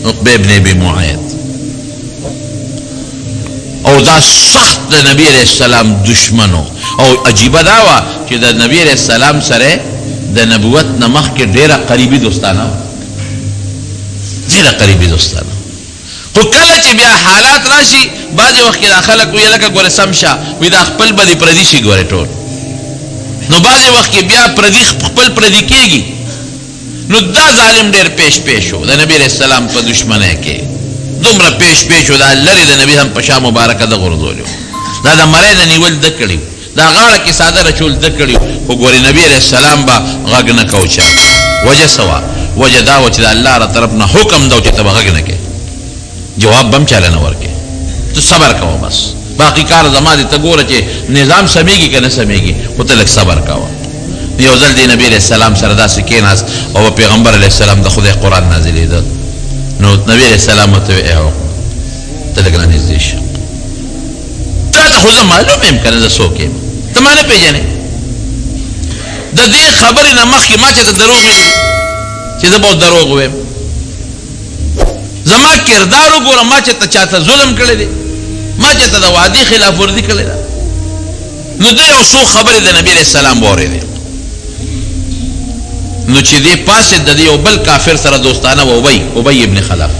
عقبه ابن ابي معيط او دا سخت د نبی علیہ السلام دشمنو او عجیبه دا وا چې د نبی علیہ السلام سره د نبوت نمخ کې ډیره قریبی دوستانه خو کله چې بیا حالات راشي بعضې وخت کې دا خلک وایي لکه ګوره سم شه وایي دا خپل به دې پردي شي ګوره ټول نو بعضې وخت کې بیا پردي خپل پردي کېږي نو دا ظالم ډېر پیش و د نبی علیہ السلام په دشمنۍ کې دومره پیش و دا لرې د نبي هم په شا مبارکه ده غورځولي دا د مرۍ نه نیول ده کړي دا غاړه کې ساده رچول ده کړي خو ګورې نبي علیہ السلام به غږ نه کو چا وجه سوا وجه دا و چې د الله را طرف نه حکم ده چې ته به غږ نه کوې جواب بم چاله نه ورکې تو صبر کوه بس باقي کار زما دې ته ګوره چې نظام سمیږي که نه سمیږي خو ته لږ صبر کوه یو ځل دی نبی علیہ السلام سره داسې کېناست او پیغمبر علیہ السلام د خدای قرآن نازلېده نو نبی علیہ السلام ورته وی ای ته لږ رانږدې شه تا ته خو زه معلوم یم که نه زه څوک یم ته ما نه پېژنې د دې خبرې نه مخکې ما چې ته دروغ ویلي چې زه به اوس دروغ ویم زما کردار وګوره ما چې ته چاته ظلم کړی دی ما چې ته د وعدې خلاف ورزي کړې ده نو ده یو څو خبرې د نبي علیہ السلام واورېدې نو چې دې پاسې د دې یو بل کافر سره دوستانه و ابی ابن خلف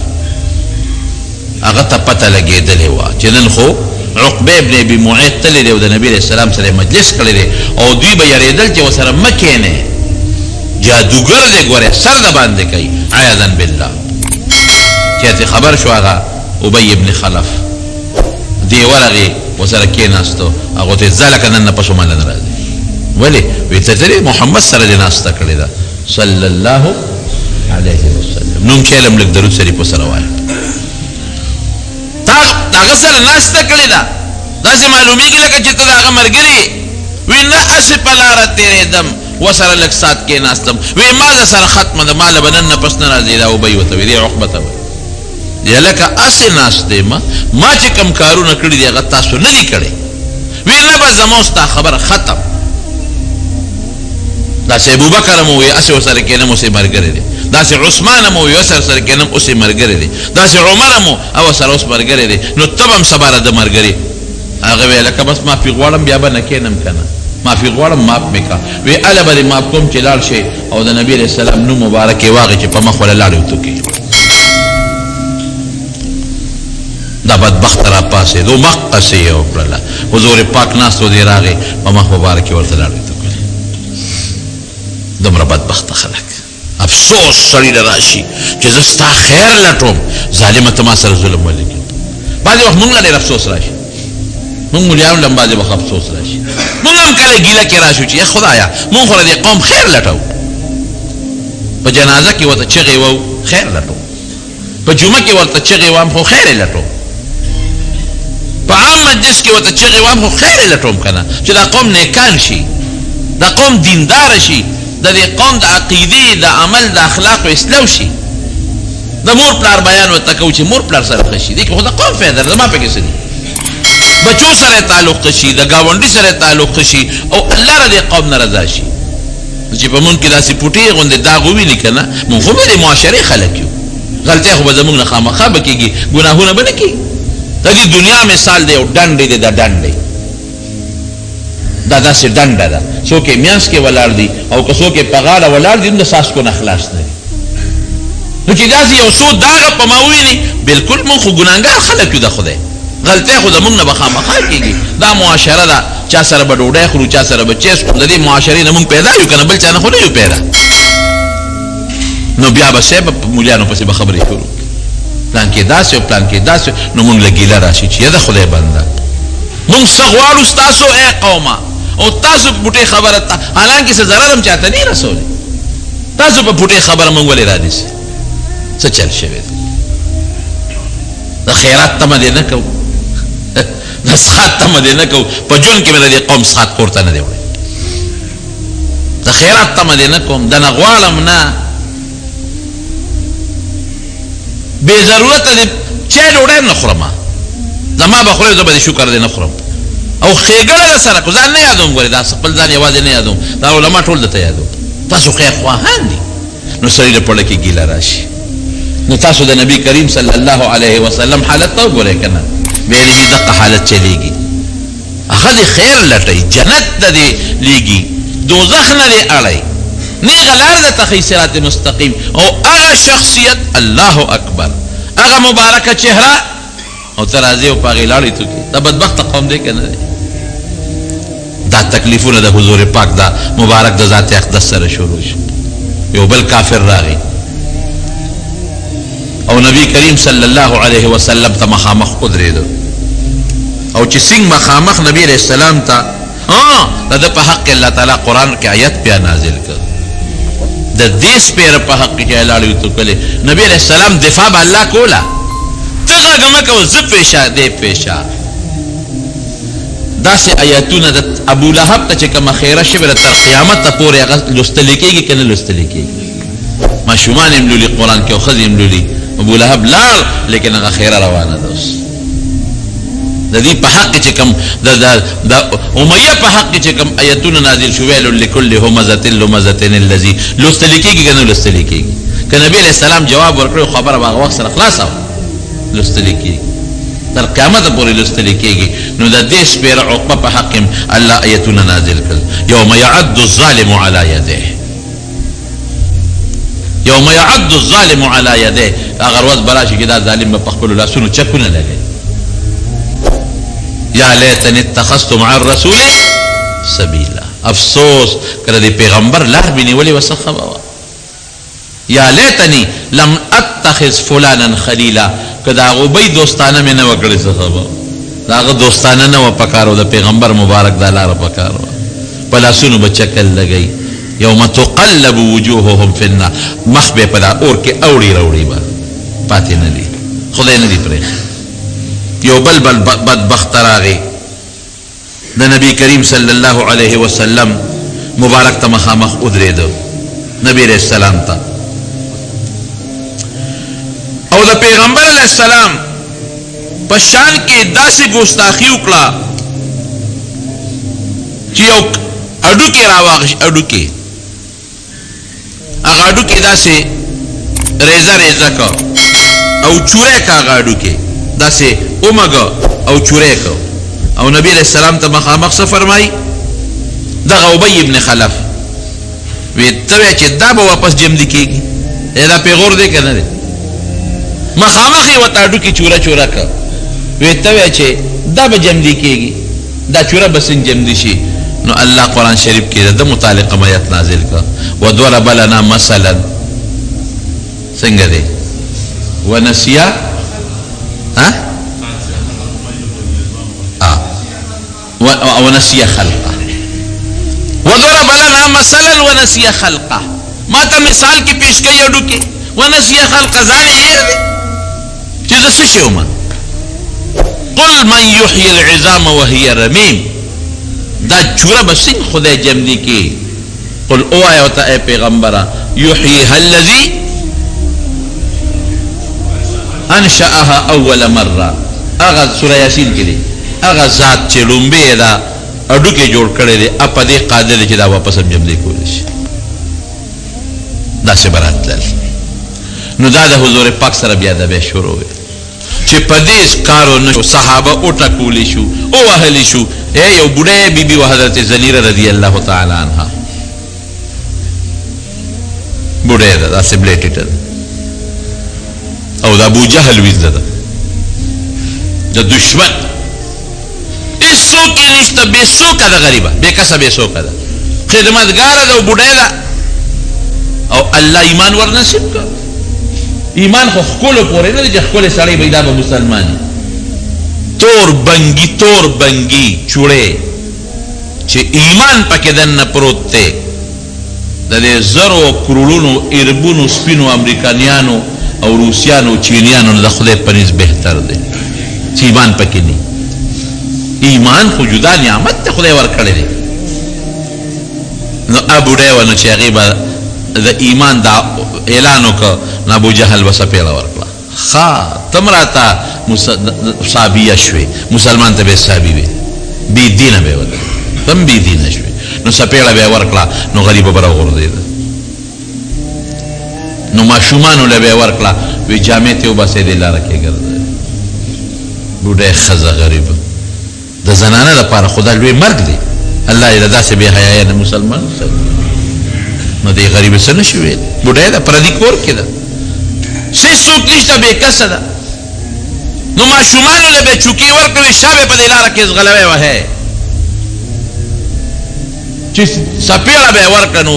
هغه ته پته لګېدلې وه چې نن خو عقبه ابن ابي معيط تللی دی او د نبي علیہ السلام سره مجلس کړی دی او دوی به یېرېدل چې ورسره مه کښېنې جادوګر دی ګورې سر د باندې کوي عیاذا بالله چې خبر شو هغه ابی ابن خلف دی ورغې ورسره کېناستو هغو ته ځه لکه نن نه پس ماله نه راځي ولې وی ته درې محمد سره دې ناسته کړې ده صلی الله علیه وسلم نوم چې علم لږ درود شریف ورسره وایه تا هغه سره ناسته کړې ده داسې معلومیږي لکه چې ته د هغه ملګري وی نه هسې په لاره تېرېدم ورسره لږ ساعت کېناستم وی ما د سره ختمه ده ما له به نن نه پس نه راځي دا ابی ورته وی دې عقبه ته وایي یا لکه اسې ناست دی ما چې کوم کارونه کړي دي هغه تاسو نه دي کړی وی نه به زما ستا خبره ختم داسې ابوبکر هم ووایي اسې ورسره کېنم اوس یې ملګری دی داسې عثمان هم ووایي اوس ورسره کېنم اوس یې ملګری دی داسې عمر هم او ورسره اوس ملګری دی نو ته به هم سبا د ملګري هغه وی لکه بس معافي غواړم بیا به نه کېنم که نه معافي غواړم معاف مې که وی هله به دې معاف کوم چې لاړ شي او د نبي علیہ السلام نوم مبارک یې واغې چې په مخ وله لاړې وتوکې دا بدبخت را پاسېدو مقصې یې وکړله حضور پاک ناست و دې راغې په مخ مبارک یې ورته لاړې وتوکلې دومره بدبخته خلک افسوس سړي له راشي چې زه ستا خیر لټوم ظالمه ته ما سره ظلم ولې کړي بعضې وخت مونږ له ډېر افسوس راشي مونږ ملیانو له هم بعضې وخت افسوس راشي مونږ هم کله ګیله کې راشو چې خدایه مونږ خو د دې قوم خیر لټو په جنازه کې ورته چغې وو خیر لټو په جمعه کې ورته چغې وام خو خیر یې لټوم په عام مجلس کې ورته چغې وام خو خیر یې لټوم که نه چې دا قوم نیکان شي دا قوم دینداره شي د دې قوم د عقیدې د عمل د اخلاقو اصلاح شي د مور پلار بیان ورته کوو چې مور پلار سره ښه شي دې کې خو د قوم فایده ده زما پکې څه دي بچو سره تعلق ښه شي د ګاونډي سره تعلق ښه شي او الله را دې قوم نه رضا شي چې په مونږ کې داسې پوټې غوندې داغ وویني که نه مونږ خو به د معاشرې خلک یو غلطۍ خو به زمونږ نه خامخا به کېږي ګناهونه به نه کېږي د دې دنیا مثال دی یو ډنډ دی دا ډنډ دی دا داسې ډنډه ده څوک یې میانځ کې ولاړ دي او که څوک یې په غاړه ولاړ دي نو د څاڅکو نه خلاص نه دي نو چې داسې یو څو داغه په ما وویني بلکل مونږ خو ګناهګار خلک یو د خدای غلطۍ خو زمونږ نه به خامخا کېږي دا معاشره ده چا سره به ډوډۍ خورو چا سره به چیس خورو د دې معاشرې نه مونږ پیدا یو که نه بل چا نه خو نه یو پیدا نو بیا به صاحب په مولیانو پسې به خبرې شروع پلان کې داسې او پلان کې داسې نو مونږ له ګیله راشي چې د خدای بنده مونږ څه غواړو ستاسو ای قومه او تاسو پوټې خبره حالانکې څه ضرر هم چاته نه رسولی تاسو په پوټې خبره مونږ ولې رانیسئ څه چل شوی دی د خیرات تمه دې نه کوو د سخات تمه دې نه کوو په ژوند کې مې د دې قوم سخات کور ته نه دی وړی د خیرات تمه دې نه کوم د نه غواړم نه بې ضرورته دې چای ډوډۍ نه خورم زما به خورې زه به دې شکر دې نه خورم او ښېګړه ده سره کو ځان نه یادوم ګورې دا خپل ځان یوازې نه یادوم دا علما ټول درته یادوم تاسو خیر خواهان دي نو سړي له پړه کې ګیله راشي نو تاسو د نبی کریم صلی الله علیه وسلم حالت ته وګورئ کنه بیا دې دغه حالت چلیږي هغه د خیر لټي جنت ته دې لیږي دوزخ نه دې اړی نیغه لار ده تخی صراط مستقیم او هغه شخصیت الله اکبر هغه مبارکه چهره او ترازی او پاغی لاړی تو کې دا بدبخت قوم دی کنه دا تکلیفونه د حضور پاک دا مبارک د ذات اقدس سره شروع شو یو بل کافر راغی او نبی کریم صلی الله علیه وسلم ته مخامخ ودرېدو او چې څنګه مخامخ نبی علیہ السلام ته دا په حق الله تعالی قرآن کې آیت بیا نازل کړ د دې سپېره په حق کې لاړی تو کله نبی علیہ السلام دفاع به الله کولا تغه غمکه او ز پیشا دې پیشا داسې آیاتونه د ابو لهب ته چې کومه خیره شوه تر قیامت پورې هغه لوستل کېږي کنه لوستل کېږي ماشومان هم لولي قرآن کې او ښځې هم لولي ابو لهب لاړ لیکن هغه خیره روانه ده اوس د دې په حق چې کوم د امیه په حق چې کوم آیاتونه نازل شوه ویل لكل همزه لمزه الذي لوستل کېږي کنه لوستل کېږي که نبی علیہ السلام جواب ورکړو خبره هغه وخت سره خلاص او لوستل کېږي تر قیامت پورې لوستل کېږي نو د دې سپېره عقبه په حق الله آیتونه نازل کړل یوم يعد الظالم على يده یوم يعد الظالم على يده اگر ورځ براشي کې دا ظالم په خپل لاسونو چکونه لګي یا لیتنی اتخذت مع الرسول سبیلا افسوس کړه دې پیغمبر لار بني ولي وسخوا یا لیتنی لم اتخذ فلانا خلیلا کدا غوبی دوستانه مې نه وکړې صحابه داغه دوستانه نه و پکارو د پیغمبر مبارک د لار پکارو پلاسونو بچکل لګی یوم تقلب وجوههم فی النار مخ به پلا اور کې اوړي راوړي با پاتې نه دي خدای نه دي پرې یو بل بدبخت راغی د نبی کریم صلی الله علیه وسلم مبارک ته مخامخ ودرېدو نبی علیہ السلام ته او د پیغمبر علیہ السلام په شان کې داسې ګستاخی وکړه چې یو اډوکې راواغش اډوکې هغه اډوکې داسې ریزه ریزه کا او چوره کا هغه اډوکې داسې اومګه او چوره کا او نبی علیہ السلام ته مخامخ څه فرمایي دغه ابی ابن خلف وی ته چې دا به واپس جمع کېږي دا پیغور دی که نه دی مخامخ یې ورته اډوکې چوره چوره کا وی ته چې دا به جمع کېږي دا چوره به څنګه جمع شي نو الله قرآن شریف کې د متعلق آیت نازل کا وضرب لنا مثلا څنګه دی ونسیا ونسي خلقه وضرب لنا مثلا ونسي خلقه ما ته مثال کې پیش کوي اډو کې ونسي خلقه ځان یې چې څه شي ومه قل من يحيي العظام وهي رميم دا چوره بسنګ خدای جمع کې قل او آیت اے پیغمبره يحييها الذي انشأها اول مره اغه سوره یاسین کې دی اغه ذات چې لومبه دا اډو کې جوړ کړی دی اپ دې قادر چې دا واپس هم جمع کول شي دا څه براتل نو دا د حضور پاک سره بیا د به شروع چې پدیس کارو نشو صحابه او ټکولی شو او اهلی شو اے یو بډای بیبي و حضرت زنیره رضی الله تعالی عنها بډای دا سبلیټډ او د ابو جهل ویزه ده د دشمن ایسو کې نشته بے سوکه ده غریبه بے کسه بے سوکه ده خدمتګاره ده او بډای ده او الله ایمان ورنصیب کړ ایمان خو خکولو پورې نه دی چې خکولې سړی به دا به مسلماني تور بنګي چوړې چې ایمان پکې دننه پروت دی د دې زرو کرولونو اربونو سپینو امریکانیانو او روسیانو چینیانو نه د خدای په نس بهتر دی چې ایمان پکې نه ایمان خو جدا نعمت ته خدای ورکړی دی نو ابو ډیوانو چې هغې به د ایمان دا اعلان وکړه نو ابو جهل به سپېړه ورکړه ښه ته م راته صابیه شوې مسلمان ته به یې صابي وې بې دینه به یې وکړه ته هم بې دینه شوې نو سپېړه به یې ورکړه نو غریبه به راغورځېده نو ماشومانو له به یې ورکړه وی جامع ته وباسئ دې لاره کې ګرځوئ بوډۍ ښځه غریبه د زنانه لپاره خو دا لوی مرګ دی الله یې له داسې بې حیایه نه مسلمان نو دې غریبې څه نشي ویل بوډۍ ده پردي کور کې ده څوک نشته بې کسه ده نو ماشومانو له به چوکۍ ورکړې شا به په دې لاره کې ځغلوی وهی چې څپېړه به یې ورکړه نو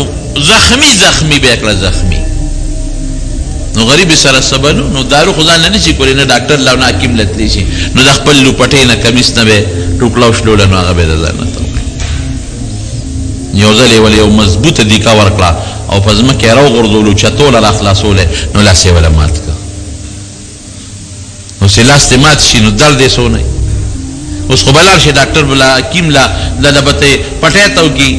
زخمي به یې کړه زخمي نو غریب سره سبنو نو دارو خو ځان نه نشي کولی نه ډاکټر لا نه حکیم له تللی شي نو د خپل لوپټۍ نه کمیس نه به ټوکړه وشلوله نو هغه به یې د ځان نه ته وکړي یو ځل یې ولې یو مضبوطه دیکه ورکړه او په ځمکه یې راوغورځولو چتوله را خلاصولی نو لاس یې وله مات کړه نو چې لاس دې مات شي نو درد یې سونی اوس خو به لاړ شي ډاکټر به حکیم له به ته پټۍ ته وکړي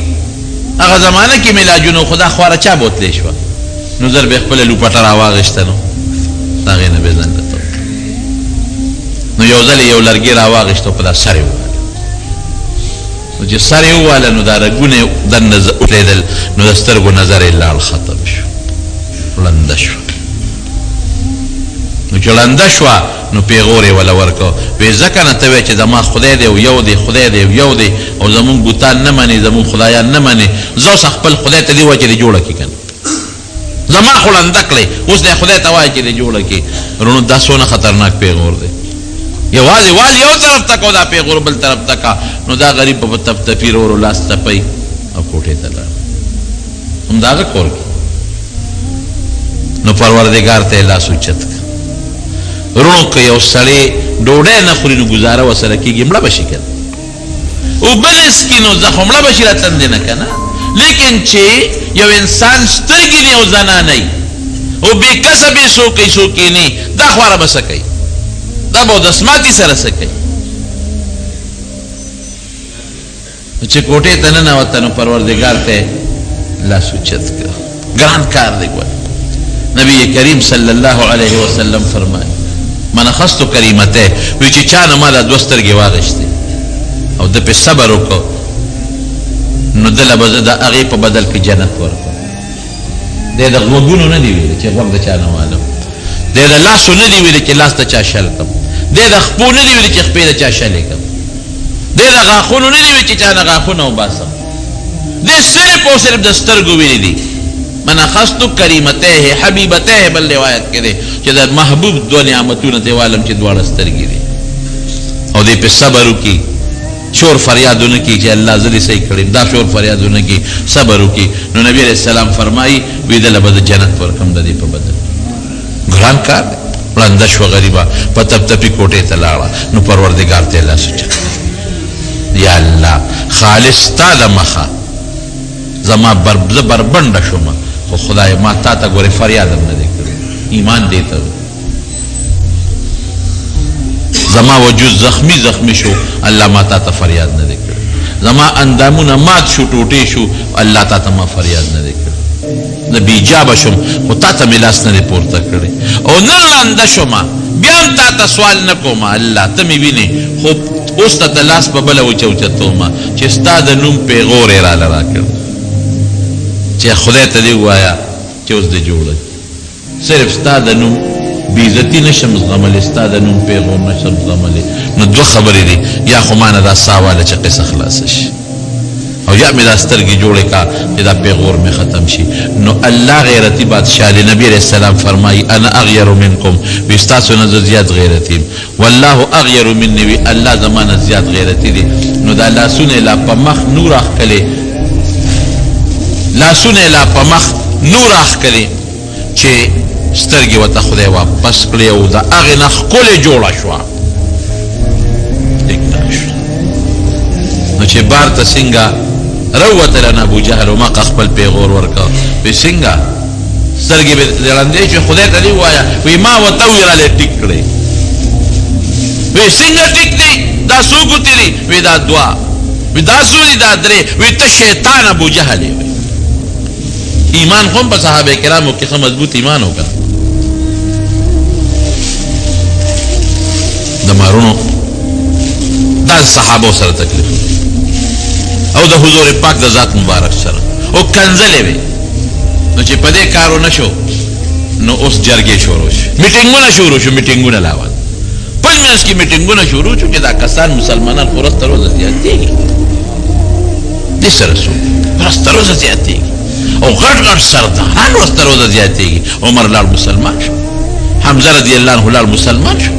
هغه زمانه کې مې علاجونه خو دا خواره چا بوتلی شوه نو زر به خپله لوپټه راواغېسته نو د هغې نه به ځان ته نو یو ځل یو لرګي راواغېسته په دا سر یې وواله نو چې سر یې وواله نو دا رګونه یې دننه وتلېدل نو د سترګو نظر یې لاړ ختم شو ړنده شوه نو چې ړنده شوه نو پیغور یې وله ورکړه وی ځکه نه ته وایې چې زما خدای دی او یو دی خدای دی او یو دی او زمونږ بوتان نه منې زمونږ خدایان نه منې زه اوس خپل خدای ته دې وایه چې دې جوړه کړي که نه زما خو ړنده کړې اوس دی خدای ته وایه چې دې جوړه کړي رونو دا څونه خطرناک پیغور دی یوازې وال یو طرف ته کو دا پیغور بل طرف ته کا نو دا غریب په تپ تپي ورو لاس تپی او کوټې ته لاړ همدغه کور کې نو پروردګار ته لاس اوچت کړه رونو که یو سړی ډوډۍ نه خوري نو ګزاره ورسره کېږي مړه به شي که نه اوبه نه څښي نو زه خو مړه به شي راتلندې نه که نه لیکن چې یو انسان سترګې نه او زنانه یي او بې کسبې څوک یې څوک یې نه دا خواره به څه کوي دا به دسماتي سره څه کوي چې کوټې ته ننوته نو پروردګار ته لاس اوچت کړه ګران کار دی ګوره نبی کریم صلی الله علیه وسلم فرمایي من اخذت کریمته وی چې چا نه ما دا دوه سترګې واغېستې او ده پې صبر وکړو نو دله به زه د هغې په بدل کې جنت ورکړم دی د غوږونو نه دي ویلي چې غوږ د چا نه والم دی د لاسو نه دي ویلي چې لاس د چا شل کړم دی د خپو نه دي ویلي چې خپې د چا شلې کړم دی د غاښونو نه دي ویلي چې چا نه غاښونه وباسم دی صرف او صرف د سترګو ویلي دي من اخذت کریمته حبیبته بل روایت کې دی چې د محبوب دوه نعمتونه ته والم چې دواړه سترګې دي او دی پې صبر وکړي شور فریادونه کی چې الله زه دې صحیح کړم دا شور فریادونه کی صبر وکړي نو نبی علیہ السلام فرمایي وی دله به د جنت ورکړم د دې په بدل ګران کار دی ړنده شوه غریبه په تپ تپي کوټې ته لاړه نو پروردګار ته لاس اوچت یا الله خالص تا د مخه زما زه بربنډه شومه خو خدای ما تا ته ګورې فریاد هم نه دی کړی ایمان دې ته زما وجود زخمی شو الله ما تا ته فریاد نه دی کړی زما اندامونه مات شو ټوټې شو الله تا ته ما فریاد نه دی کړی زه بیجابه شم خو تا ته مې لاس نه دی پورته کړی او نن ړنده شومه بیا هم تا ته سوال نه کومه الله ته مې وینې خو اوس ته د لاس په بله اوچوچتومه چې ستا د نوم پیغور یې راله راکړ چې خدای ته دې ووایه چې اوس دې جوړه صرف ستا د نوم بیزتی نشم زغملی ستا د نوم پیغور نشم زغملی نو دوه خبرې دي یا خو ما نه دا ساواله چې قصه خلاصه شي او یا مې دا سترګې جوړې کا چې دا پیغور مې ختم شي نو الله غیرتي بادشاه دی نبی علیہ السلام فرمایي انا اغیر منکم وی ستاسو نه زه زیات غیرتي یم والله اغیر مني وی الله زما نه زیات غیرتي دی نو دا لاسونه لا په مخ نور اخکلې لاسونه لا په مخ نور اخکلې چې سترګې ورته خدای واپس کړې او د هغې نه ښکلې جوړه شوه نو چې بار ته څنګه راووتله نه ابوجهل و مقه خپل پیغور ورکړه وی څنګه سترګې به ړندې شوې خدای ته دې ووایه وی ما ورته وویل هلې ټیک کړې وی څنګه ټیک دی دا څو ګوتې دي وی دا دوه وی دا څو دي دا درې وی ته شیطان ابوجهل یې ایمان خو په صحابه کرامو کې ښه مضبوط ایمان وکړه د مارونو دا صحابو سره تکلیف او د حضور پاک د ذات مبارک سره او کنځلې وې نو چې په دې کارو نشو نو اوس جرګې شروع شو، میټینګونه شروع شو، میټینګونه لاول پل منځ کې میټینګونه شروع شو چې دا کسان مسلمانان خو ورځ تر ورځه زیاتېږي، دې سره څوک ورځ تر ورځه زیاتېږي، او غټ غټ سرداران ورځ تر ورځه زیاتېږي. عمر لاړ مسلمان شو، حمزه رضی الله عنه لاړ مسلمان شو،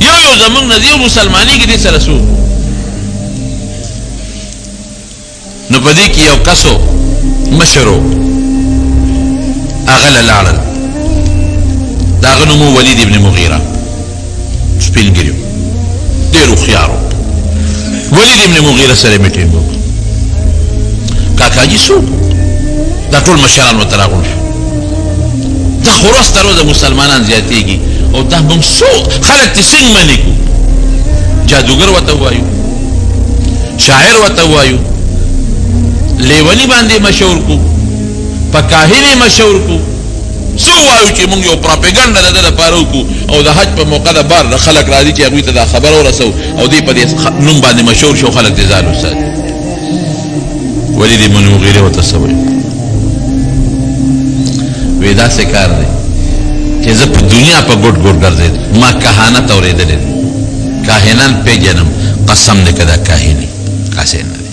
یو یو زمونږ نه یو مسلمانېږي، دې سره څوک. نو په دې کې یو کسو مشر و، هغه له لاړل، د هغه نوم و ولید ابن مغیره، سپین ږیری و، ډېر هوښیار و. ولید ابن مغیره سره یې میټینګ وکړ. کاکاجي څوک؟ دا ټول مشران ورته راغونډ شو. دا خو ورځ تر ورځه مسلمانان زیاتېږي، او دا به خلک دې څنګه منې کړو؟ جادوګر ورته ووایو، شاعر ورته ووایو، لیونی باندې مشهور کو، په کاهن یې مشهور کو، څه ووایو چې موږ یو پراپیګنډه د ده لپاره وکړو، او د حج په موقع د بار خلک راځي چې هغوی ته دا خبر ورسوو، او دوی په دې نوم باندې مشهور شو، خلک دې ځان وساتي. ولید بن مغیرې ورته څه وایي؟ وی داسې کار دی چې زه په دنیا په ګوټ ګوټ ګرځېدم، ما کهانت اورېدلی دی، کاهنان پېژنم، قسم دی که دا کاهن وي، کاسې نه دی،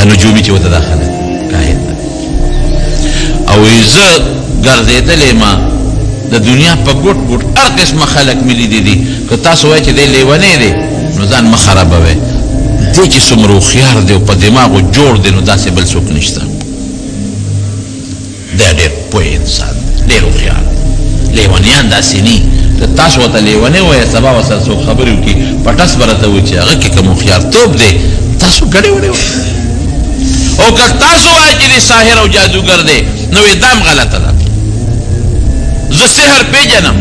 نجومي چې ورته دا خلک کاهن نه دی. او زه ګرځېدلی ما د دنیا په ګوټ ګوټ هر قسمه خلک مې لیدي دي، که تاسو وایئ چې دی لیونی دی نو ځان مه خرابوئ، دی چې څومره هوښیار دی او په دماغو جوړ دی نو داسې بل څوک نشته، دی ډېر پوه انسان، ډېر هوښیار. لیونیان داسې ني، که تاسو ورته لیونی وایئ سبا ورسره څوک خبرې وکړي پټس به راته وایي چې هغه کې کوم هوښیارتوب دی، تاسو ګډې وډې وایئ. او که تاسو وایئ چې دی ساحر او جادوګر دی نو دام غلطه ده. زه سحر پیژنم،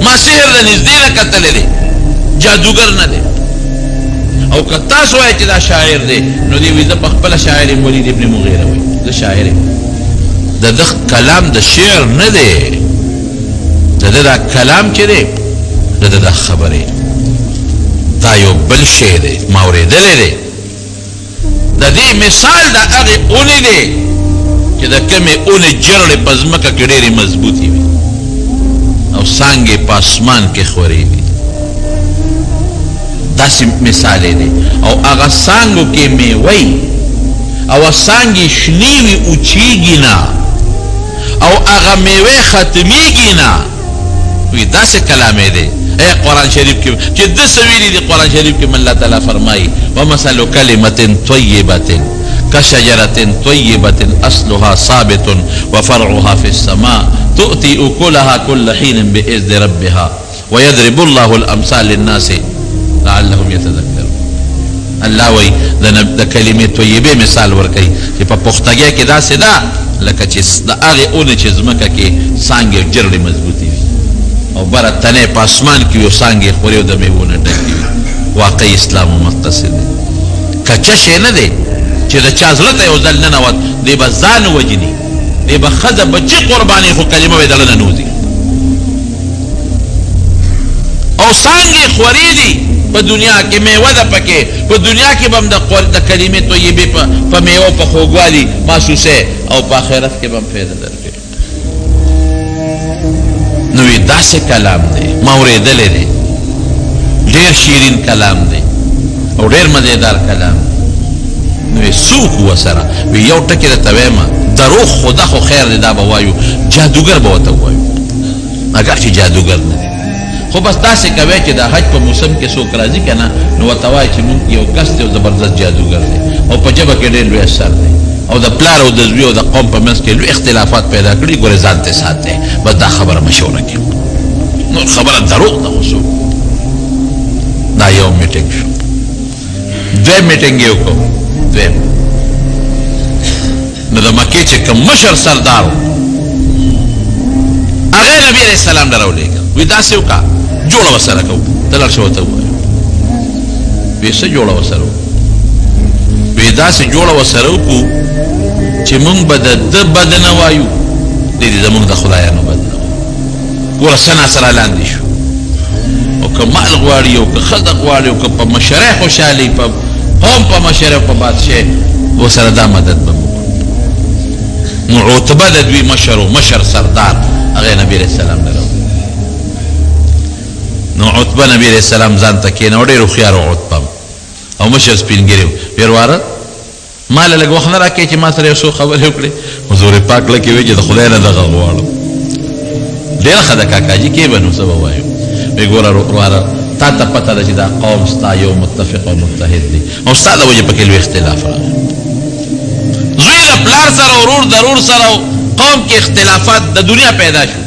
ما سحر د نږدې نه کتلی دی، جادوګر نه دی. او که تاسو وایئ چې دا شاعر دی نو دی وایي زه په خپله شاعر یم، ولید ابن مغیره وایي زه شاعر یم. د ده کلام د شعر نه دی، د ده دا کلام چې دی د ده دا خبرې، دا یو بل شی دی، ما اورېدلی دی. د دې مثال د هغې اونې دی چې د کمې اونې جرړې په ځمکه کې ډېرې مضبوطې وي او څانګې په اسمان کې خورې وي، داسې مثال دی. او هغه څانګو کې میوې او څانګې شنې وي، اوچېږي نه، او هغه میوې ختمیږي نه، وی داسې کلام دی. اے قرآن شریف کې چې ده څه ویلي دي، قرآن شریف کې الله تعالی فرمایي ومثل کلمة طیبة كشجرة طیبة اصلها ثابت وفرعها في السماء تؤتي أكلها كل حين بإذن ربها ويضرب الله الأمثال للناس لعلهم يتذكرون. الله وی د کلمې طیبې مثال ورکوي چې په پختګۍ کې داسې ده لکه چې د هغې اونې چې ځمکه کې څانګې جرړې مضبوطې وي او بره تنې په اسمان کې یو څانګې خورې او د میوو نه ډکې وي. واقعي اسلام مقتصد دی، کچه شی نه دی چې د چا زړه ته یو ځل ننوت دی به ځان وجني، دی به ښځه بچي قرباني، خو کلمه به یې دله ننوځي. او څانګې خورې دي په دنیا کې، میوه ده پکې، په دنیا کې به هم د کلمې طیبې په میوه په خوږوالي محسوسې، او په آخرت کې به هم فایده درکوي. نو وی داسې کلام دی، ما اورېدلی دی، ډېر شیرین کلام دی او ډېر مزېدار کلام دی. نو وی څوک ورسره؟ وی یو ټکي درته وایم، دروغ خو ده خو خیر دی دا به وایو، جادوګر به ورته ووایو، اګر چې جادوګر نه دی. خو بس داسې کوئ چې د حج په موسم کې څوک راځي که نه نو ورته وایي چې مونږ یو کس دی او زبردست جادوګر دی او په ژبه کې ډېر لوی اثر دی او د پلار او د زوی او د قوم په منځ کې لوی اختلافات پیدا کړي، ګورې ځان ته ساتئ، بس دا خبره مشوره کړي، نور خبره دروغ ده. خو څوک دا یو میټینګ شو. دویم میټینګ یې وکړو، دویم نو د مکې چې کوم مشر سردار و هغې نبي علیه السلام له راولېږه، وی داسې وکړه جوړه ورسره کوو، ته لاړ شه ورته ووایه. وی څه جوړه ورسره وکړو؟ وی داسې جوړه ورسره وکړو چې مونږ به د ده بد نه وایو، دی دې زمونږ د خدایانو بد نه وایو. ګوره څه ناسره لاندې شو، او که مال غواړي او که ښځه غواړي او که په مشرۍ خوشحالي، په قوم په مشرۍ او په بادشاه ورسره دا مدد به وکړو. نو عتبه د دوی مشر سردار هغه نبی علیہ السلام درو نو عتبه نبی علیہ السلام ځان ته کېنه ډېر هوښیار و عتبه او مشر سپینګیری ویر واره مال لږ وخت نه راکې چې ما سره یو څو خبرې وکړې حضور پاک لکې وی چې د خدای نه دغه غواړم ډېره ښه ده کاکاجي کې به نو څه به وایو وی ګوره ورواره تا ته پته ده چې دا قوم ستا یو متفق او متحد دی او ستا د وجې پکې لوی اختلاف راغی زوی د پلار سره ورور د رور سره قوم کې اختلافات د دنیا پیدا شو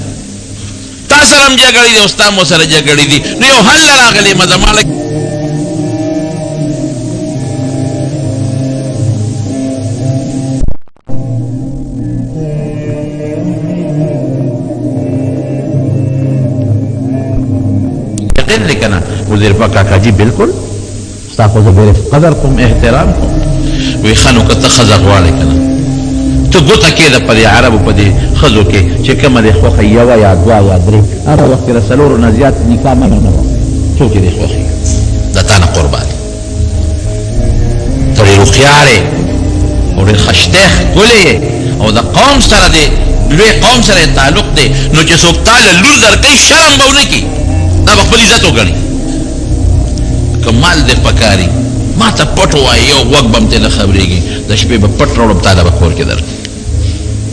تا سره هم جګړې دي او ستا مو سره جګړې دي نو یو حل راغلی مزماله لیکن وزیر پاک کاکا جی بالکل ستا خو زه ډېر قدر کوم احترام کوم وی ښه نو که ته ښځه غواړې که نه ته ګوته کېده په دې عربو په دې ښځو کې چې کومه دې خوښه یوه یا دوه یا درې هغه وخت کې د څلورو نه زیات نکاح منع نه وه څوک چې دې خوښي د تا نه قربان ته ډېر هوښیار یې او ډېر ښشتی ښکلی یې او د قوم سره دې لوی قوم سره یې تعلق دی نو چې څوک تا له لور درکوي شرم به ونه کړي دا به خپل عزت وګڼي که مال دې پکاري ما ته پټ ووایي یو غوږ به م ترې نه خبرېږي د شپې به پټ راوړم تا له به کور کې درکړم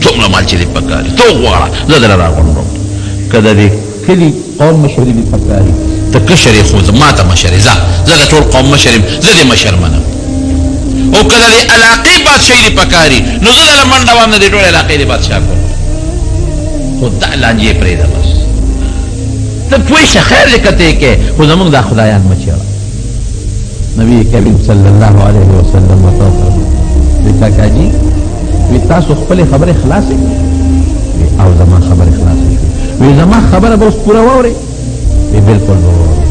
څومره مال چې دې پکاري ته وغواړه زه دله راغونډوم که د دې کلي قوم مشري دې پکاري ته کشر یې خو ما ته مشر یې زه د ټول قوم مشر یم زه دې مشر منم او که د دې علاقې بادشاهي دې پکاري نو زه دله منډه وام د دې ټول علاقې دې بادشاه کوم خو دا لانجې یې پرېږده بس ته پوه شه خیر دې که ته یې کې خو زمونږ دا خدایان مه چېړه نبی کریم صلی الله علیه وسلم ورته وی کاکا جي وی تاسو خپلې خبرې خلاصې وی او زما خبرې خلاصې شوې وی زما خبره به اوس پوره واورئ وی بلکل به واورئ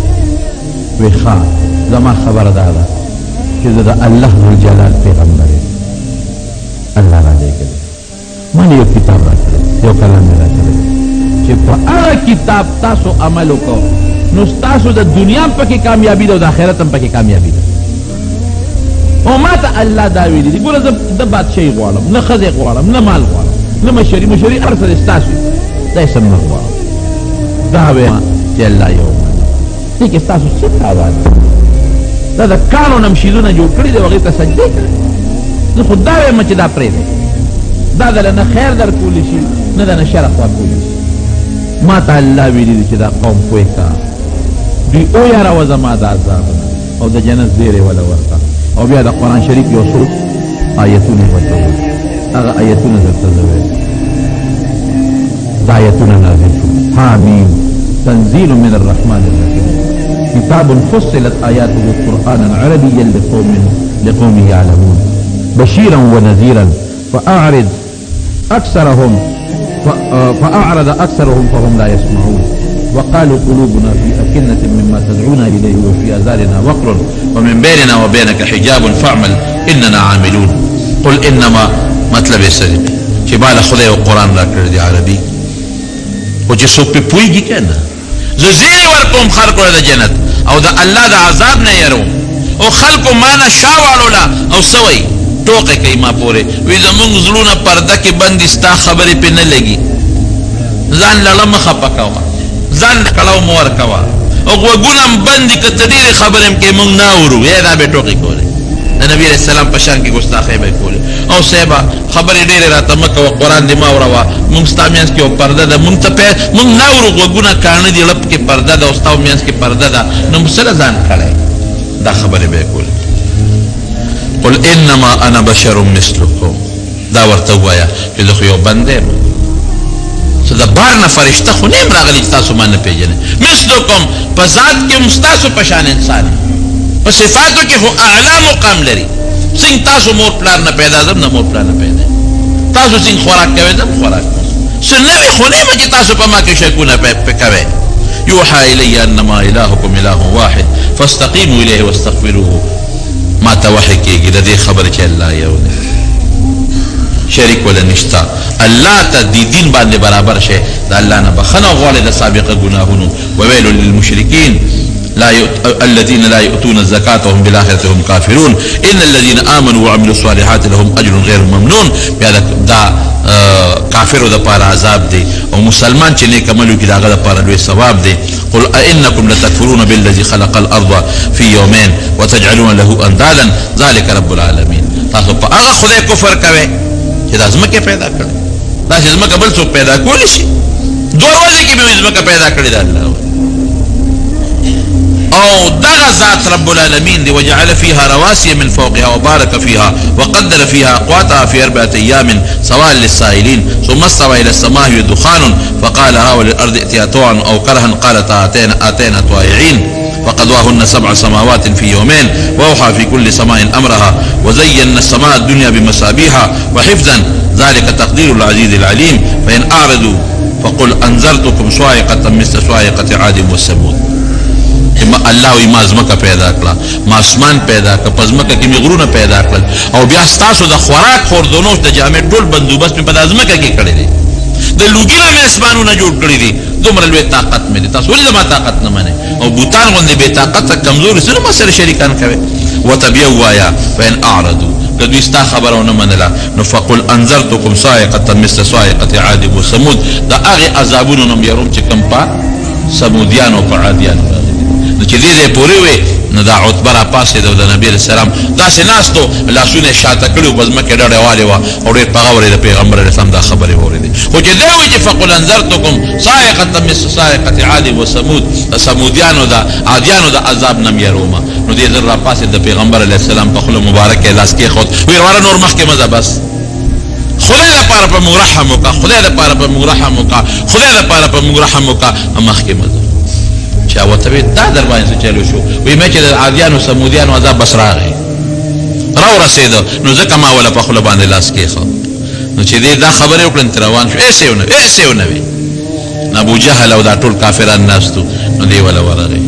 وی ښه زما خبره دا ده چې زه د الله ذوالجلال پیغمبر یم الله رالیږلی ما یو کتاب راکړی یو کلام یې راکړی چې په هغه کتاب تاسو عمل وکړو نو ستاسو د دنیا هم پکې کامیابي ده او د آخرت هم پکې کامیابي ده او ما ته الله دا ویلي دي ګوره زه د بادشاهي غواړم نه ښځې غواړم نه مال غواړم نه مشري هر څه دې ستاسو دا یې سم نه غواړم دا وایم چې الله یو دې کې ستاسو څه تاوان دا د کاڼو نه مشیلونه جوړ کړي دي او هغې ته سجدې کړي زه خو دا وایم چې دا پرېږدئ دا دله نه خیر در کولی شي نه د نه شر خوا کولی شي ما ته الله ویلي دي چې دا قوم پوه کا دوی ویاروه زما د عذابونه او د جنت زیری وله ورکړه او بیا د قرآن شریف یو څو آیتونه ورته ووایي هغه آیتونه درته زه وایم دا آیتونه نازل شو حامیم تنزیل من الرحمن الرحیم کتاب فصلت آیاته قرآنا عربیا لقوم یعلمون بشیرا ونذیرا فأعرض أكثرهم فهم لا يسمعون وقالوا قلوبنا في أكنة مما تدعونا إليه وفي آذاننا وقر ومن بيننا وبينك حجاب فاعمل إننا عاملون قل إنما مطلب سري چې بالا خدای او قرآن را کړی دی عربي او چې څوک پې پوهېږي که نه زه زیری ورکوم خلکو د جنت او د الله د عذاب نه یروم او خلکو ما نه شا واړوله او څه وایي ټوقې کوي ما پورې وی زمونږ زړونه پرده کې بندي ستا خبرې پې نه لګي ځان لړه مه خفه کوه ځان کړاو مه ورکوه او غوږونه هم بندي که ته ډېرې خبرې هم کې مونږ نه اورو یا دا به ټوقې کولې د نبي علیه السلام په شان کې ګستاخۍ به یې کولې او صاحبه خبرې ډېرې راته مه کوه قرآن دې مه اوروه مونږ ستا میانځ کې یو پرده ده مونږ نه اورو غوږونه کاڼه دي لپ کې پرده ده او ستا میانځ کې پرده ده نو سره ځان کړی دا خبرې به یې کولې قل انما انا بشر مثلكم دا ورته ووایه چې زه خو یو بنده یم څه د بار نه فرشته خو نه یم راغلی چې تاسو ما نه پېژنئ مثلکم په ذات کې هم ستاسو په شان انسان یم په صفاتو کې خو اعلی مقام لري څنګه تاسو مور پلار نه پیدا زم نه مور پلار نه پیدا تاسو څنګه خوراک کوئ زم خوراک کوم څه نوې خو نه یم چې تاسو په ما کې شکونه کوئ یوحى الی انما الهکم اله واحد فاستقیموا الیه واستغفروه ما ته وحی کېږي د دې خبرې چې الله یو دی شریک ولا نشته الله ته دې دین باندې برابر شي د الله نه بخښنه غواړي د سابقه ګناهونو وویل للمشرکین الذين لا يؤتون الزكاة وهم بالآخرة هم كافرون إن الذين آمنوا وعملوا الصالحات لهم أجر غير ممنون دا کافر د پاره عذاب دی او مسلمان چې نیک عمل وکړي هغه د پاره لوی ثواب دی. قل ائنکم لتکفرون بالذی خلق الارض فی یومین وتجعلون له اندادا ذلک رب العالمین. تاسو په هغه خدای کفر کوئ چې د ځمکې پیدا کړی. دا چې ځمکه بل څوک پیدا کولی شي؟ 2 ورځې کې به ځمکه پیدا کړې ده الله. او دغه ذات رب العالمین دی. وجعل فيها رواسي من فوقها وبارك فيها وقدر فيها اقواتها في 4 ايام سواء للسائلين ثم استوى الى السماء وهي دخان فقال ها وللارض ائتيا طوعا او كرها قالت اتينا طائعين فقضاهن 7 سماوات في يومين واوحى في كل سماء امرها وزينا السماء الدنيا بمصابيح وحفظا ذلك تقدير العزيز العليم. فان اعرضوا فقل انذرتكم صاعقه مثل صاعقه عاد وثمود. الله وی ما ځمکه پیدا کړه، ما اسمان پیدا کړه، په ځمکه کې مې غرونه پیدا کړل او بیا ستاسو د خوراک خوردونو د جامې ټول بندوبست مې په دې ځمکه کې کړی دی. د لوګي نه مې اسمانونه جوړ کړي دي. دومره لوی طاقت مې دی. تاسو ولې زما طاقت نه منئ او بوتان غوندې بې طاقته کمزوري سره ما سره شریکان کوئ؟ ورته بیا ووایه فإن أعرضوا که دوی ستا خبره ونه منله نو فقل انذرتکم صاعقة مثل صاعقة عاد وثمود. د هغې عذابونو نه م یروم چې کوم په ثمودیانو او په عادیانو راغلي. نو چې دې ځای پورې وې نو دا عتبه راپاڅېده او د نبي علیه السلام داسې ناست و لاسونه یې شاته کړي وو په ځمکې ډډې والې وه او ډېر په غورې د پیغمبر علیه السلام دا خبرې واورېدې. خو چې دی وایي چې فقل انذرتکم صاعقة مثل صاعقة عاد وثمود د ثمودیانو د عادیانو د عذاب نه م یرومه. نو دې ځل راپاڅېد د پیغمبر علیه السلام په خوله مبارکه یې لاس کېښود ویې وروره نور مخکې مه ځه بس خدای دپاره په موږ رحم وکړه، خدای دپاره په موږ رحم وکړه، خدای دپاره په موږ رحم وکړه، مخکې مه ځه. چا ورته وی دا در باندې څه چلو شو؟ وایي مې چې د عادیانو ثمودیانو عذاب بس راغی راورسېده نو ځکه ما وله په خوله باندې لاس کېښود. نو چې دې دا خبرې وکړې نو ترې روان شو. ایسې ونه وي ایسې ونه وي. ابوجهل او دا ټول کافران ناستو نو دې وله ورغی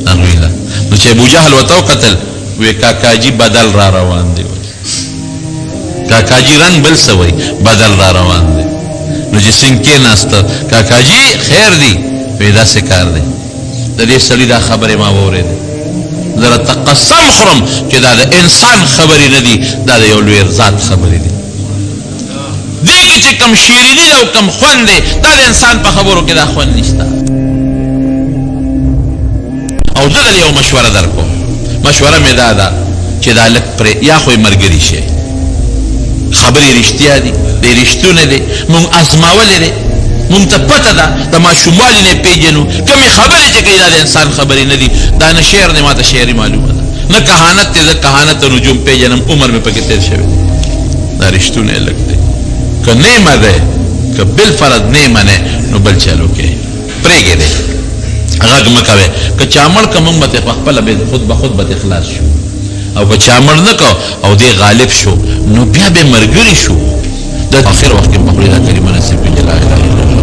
نغویله. نو چې ابوجهل ورته وکتل وی کاکاجي بدل را روان دی. کاکاجي رنګ بل څه وایي بدل را روان دی. نو چې څنګه کېناسته کاکاجي خیر دی وی داسې کار دی. د دې سړي دا خبرې ما واورېدې. زه راته قسم خورم چې دا د انسان خبرې نه دي، دا د یو لوی ذات خبرې دي. دې کې چې کم شیریني ده او کم خوند دی دا د انسان په خبرو کې دا خوند نشته. او زه دلې یو مشوره در کوم. مشوره مې دا ده چې دا لږ پرې یا خو یې ملګري شئ. خبرې رښتیا دي، دی رښتونه دی، مونږ ازماولې دی، مونږ ته پته ده د ماشوموالي نه پېژنو کومې خبرې چې کوي دا د انسان خبرې نه دي. دا نه شعر دی ما ته شعري معلومه ده، نه کهانت دی. زه کهانت او نجوم پېژنم، عمر مې پکې تېر شوی دی. دا رښتونه یې لږ دی. که نیمه دی که بالفرض نیمه نه نو بل چلو کې پرېږدې غږ مه کوې. که چا مړ که مونږ به په خپله خود به خود به خلاص شو. او که چا مړ نه که او دی غالب شو نو بیا به ملګري شو. د آخر وخت کې مخلص کریم نصیب کړي. لا اله الا الله.